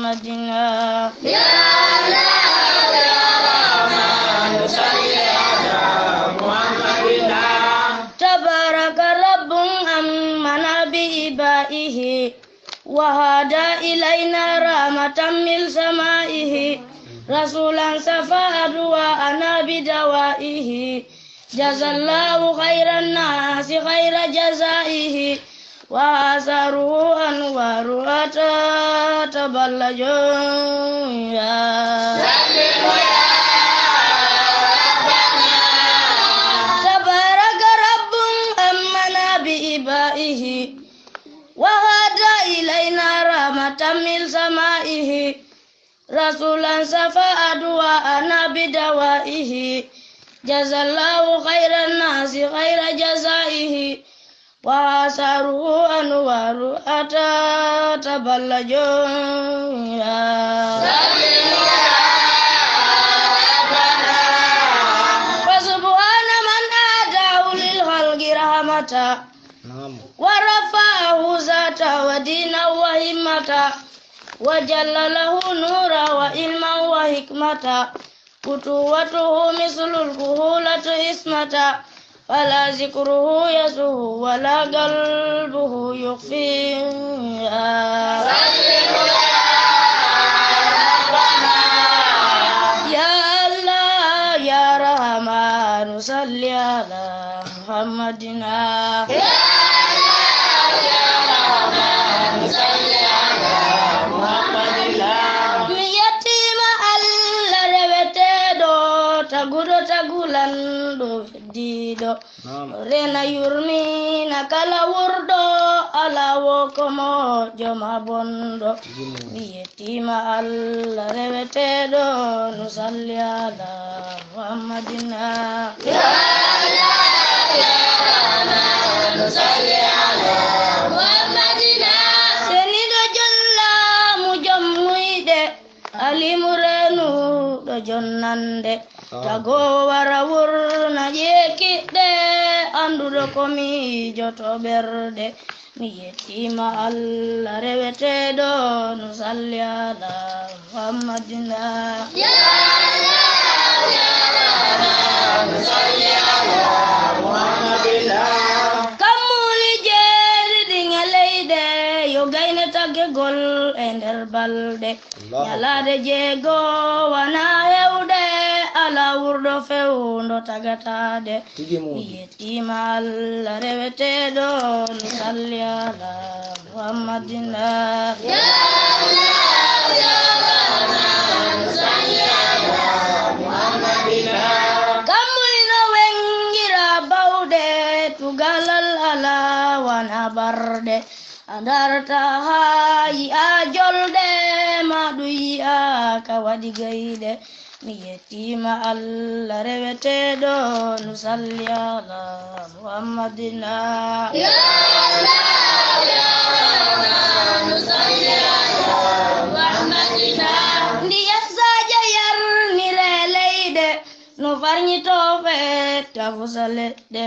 Muhammadina. Ya Allah ya Rahman salli ala Muhammadina. Tabaraka rabbun amana bi ibaihi wa hada ilaina rahmatan min samaihi rasulan safa'adu wa ana bidawaihi jazallahu khairan nasi khaira jazaihi wa asaruhu anwaru ataballaju ya Sallimu ya Rabbana. tabaraka rabbun amana bi ibaihi wa hada ilaina rahmatan min samaihi rasulan safa'adu wa ana bidawaihi jazallahu khairan nasi khaira jazaihi wa asaruhu anwaru ataballaju ya Sallimu ya Rabbana. wa subhana man adahu lil khalqi rahmata wa rafa'ahu zata wa dina wa himmata wa jallalahu nura wa ilma wa hikmata kutuwatuhu mislul kuhulatu ismata fala zikruhu yasuhu wala qalbuhu yukhfi Sallimu ya Rabbana. ya Allah ya Rahman salli ala Muhammadina. Ya Allah ya Rahman salli ala Muhammadina. Mi yatima Allah reweteɗo taguɗo tagulanɗo heddiɗo rena yurmina kala wurɗo ala wokomo joma bonɗo mi yettima Allah reweteɗo no salli ala Muhammadina. Ya Allah ya Rahman salli ala Muhammadina. Seniɗo jollamu jom muyɗe alimurenu ɗo jonnande tago wara wurna ƴekiɗɗe anduɗo komi joto ɓerɗe mi yettima Allah reweteɗo no salli ala Muhammadina. Ya Allah ya Rahman salli ala Muhammadina. kammuli jeeriɗi leyde yo gayne taggegol e nder balɗe nyalade jeego wana hewde ala wurɗo fewndo tagatade mi yettima Allah reweteɗo no salli ala Muhammadina. Ya Allah ya Rahman salli ala Muhammadina. kammuli no wengira bawɗe tugalal ala wana barɗe andarta hayi a jolɗe maɗu yi'a ka waɗi gayɗe mi yettima Allah reweteɗo no salli ala Muhammadina. Ya Allah ya Rahman salli ala Muhammadina. ndiyam saja yarnire leyɗe no farñito fetta fusa leɗɗe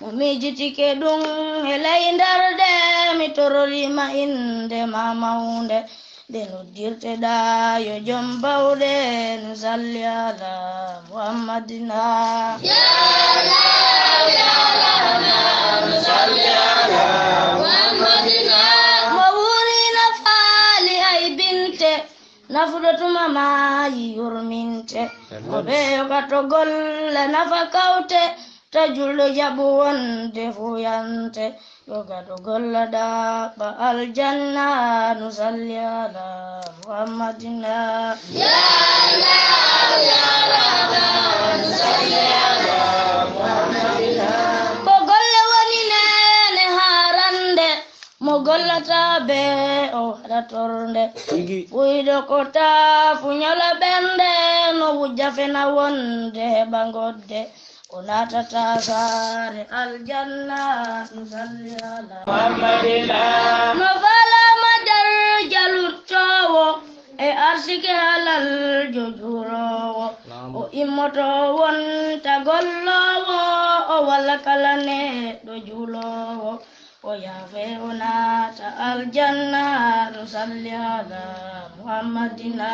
mo mijitike ɗum e ley ndarde mi tororima inde ma mawnde nde noddirteɗa yo jom bawɗe no salli ala Muhammadina. Ya Allah ya Rahman salli ala Muhammadina. mo wurina faali hay binte nafuɗo tuma maayi yurminte mo ɓeyoka to golle nafa kawte ta julɗo jaɓu wonde fuyante yoga to golla ɗaɓɓa aljanna no salli ala Muhammadina. Ya Allah ya Rahman salli ala Muhammadina. ko golle woni nene harande mo gollata be o waɗa torde ɓuyɗo ko taafu ñola ɓernde no wujja fena wonde heɓa godde ko natata saare aljanna no salli ala Muhammadina. no falama dar jaluttowo e arsike halal jojurowo o immoto wonta gollowo o walla kala neɗɗo juulowo ويافئنا الجنة نصلي على محمدنا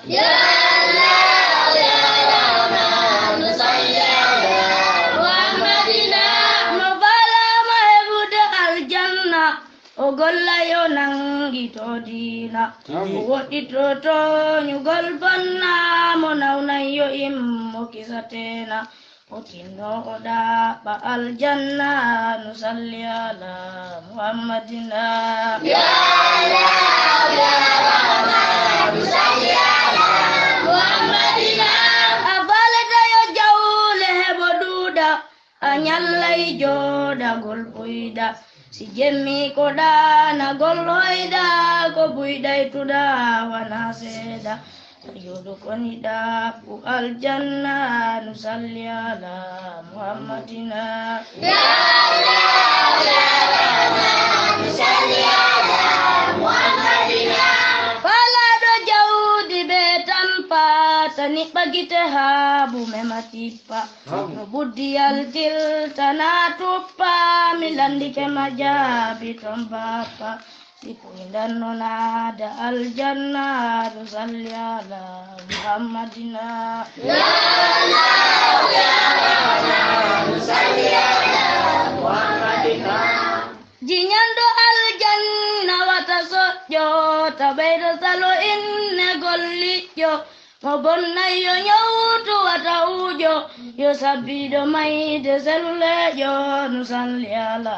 يا الله يا رحمن صل على محمدنا نبالا ما يبود الجنة ogolla yo nangi to dina wodi to nyugol banna mo nawna yo immo kisatena Otino oda ba aljanna nusalli ala Muhammadina ya Allah ya Rahman nusalli ala Muhammadina abalata yo jawle hebo duda anyallai joda gol buida si jemmi ko dana gol hoida ko buida ituda wana seda Yudu konida ku aljanna nusalli ala Muhammadina ya Allah ya Rahman nusalli ala Muhammadina Fala do jawdi be tampa tani bagite habu mematipa no buddi altil tanatupa milandi ke majabi tombapa Ipuindan nonada aljanna nusalli ala Muhammadina ya Allah ya Rahman nusalli ala Muhammadina Jinyando aljanna wata sojo tabedo salo inne gollijo Mobonna yo nyautu wata ujo yo sabido maide selulejo nusalli ala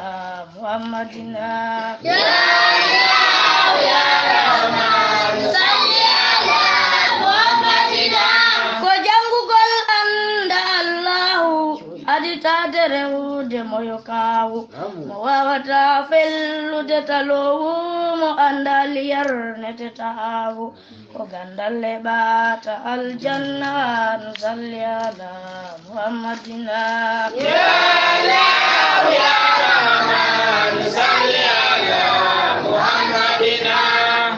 Muhammadina ya Allah ya Rahman nusalli ala Muhammadina ko jangugol anda Allahu adita derewude moyo kawu mo wawata fellude talowu mo anda liyar nete tahawu ko gandalle bata aljanna nusalli ala Muhammadina ya Allah ya Rahman nusalli ala Muhammadina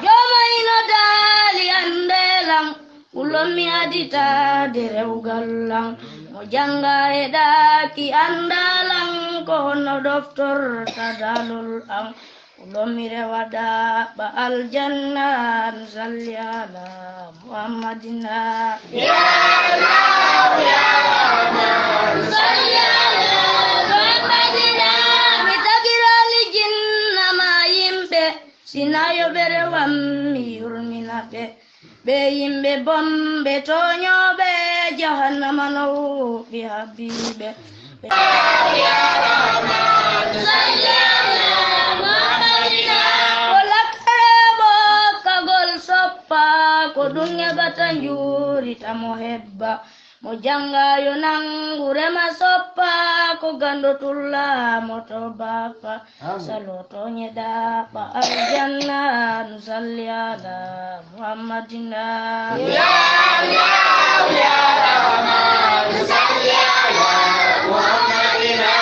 jomaino dali andelang ulomi adita derewgallang mo janga e daki andalang ko honno doftor tadalul ang ulomi rewada ba aljanna nusalli ala Muhammadina ya Allah ya Rahman nusalli ala Muhammadina mitagirali jinna ma yimɓe sinayo bere wammi yurminaɓe ɓe yimɓe bomɓe toñoɓe jahannama no wuɓi habiɓe ya Rahman nusalli ala Muhammadina ko lakkarebo kagol soppa ko ɗum heɓata njurita mo hebba mo jangayo nangurema soppa ko gando tulla mo to bapa saloto ñeɗaɓa aljanna nusalli ala Muhammadina ya Allah ya Rahman nusalli ala Muhammadina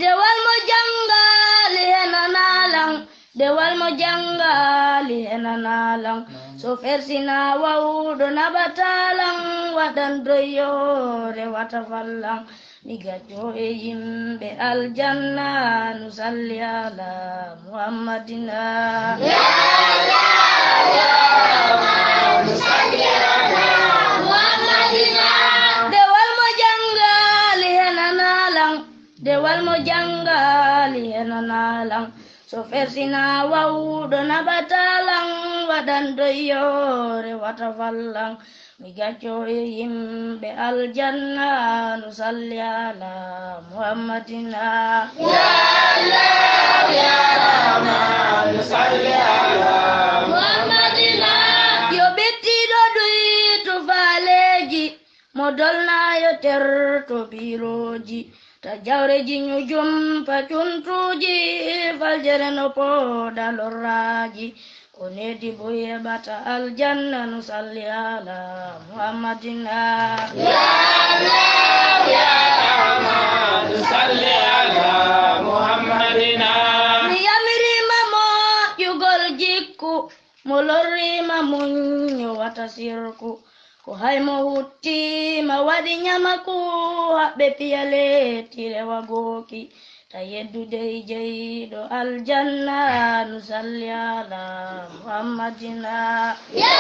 dewal mo jangali henanalang dewal mo jangali henanalang so fersina wawuɗo naɓatalang waɗan doyyore wata fallang mi gacco e yimɓe aljanna nusalli ala Muhammadina ya Allah ya Rahman nusalli ala Muhammadina dewal mo jangali henanalang dewal mo jangali henanalang so fersina wawuɗo naɓatalang waɗan doyyore wata fallang mi gacco e yimɓe aljanna nusalli ala Muhammadina ya Allah ya Rahman nusalli ala Muhammadina yo ɓettiɗo ɗuytu faaleji mo dolnayo terto biroji ta jawreji ñujum pa cuntuji faljere no poɗa lorraji ko nedi bo yeɓata aljanna nusalli ala Muhammadina ya Allah ya Rahman nusalli ala Muhammadina mi yamirima moƴƴugol jikku mo lorrima muñyo wata sirku ko haymo huttima waɗi ñamaku haɓɓe piyale tirewa gooki tayeddude jeyɗo aljanna nusalli ala muhammadina ya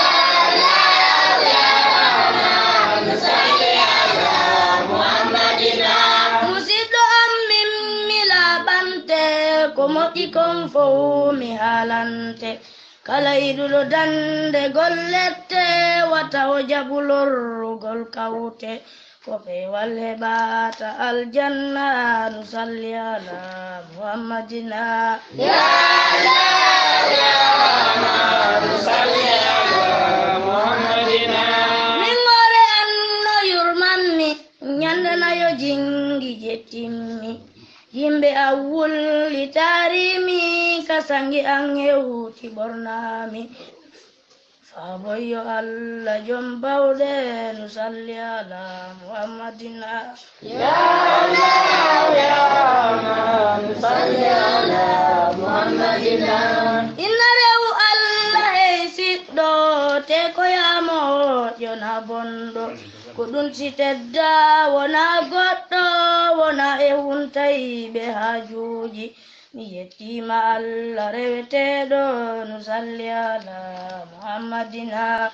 allah ya rahman nusalli ala muhammadina musidɗo am min mi laɓante ko moƴƴi kon fof mi haalante kala iɗuɗo dande gollette wata o jaɓulorrugol kawte ko peewal heɓata aljanna nusalli ala muhammadina ya allah ya rahman nusalli ala muhammadina min ore an no yurmanmi nyande nayo jingi jettimmi yimɓe a wulli tarimi kasangi an hewti ɓornami faboyo allah jom bawɗe nusalli ala muhammadina ya allah ya rahman nusalli ala muhammadina inna rew allah hey siɗɗo te ko yamoƴo na bonɗo ko ɗum si tedda wona goɗɗo wona e huntayɓe hajuji mi yettima allah reweteɗo nusalli ala muhammadina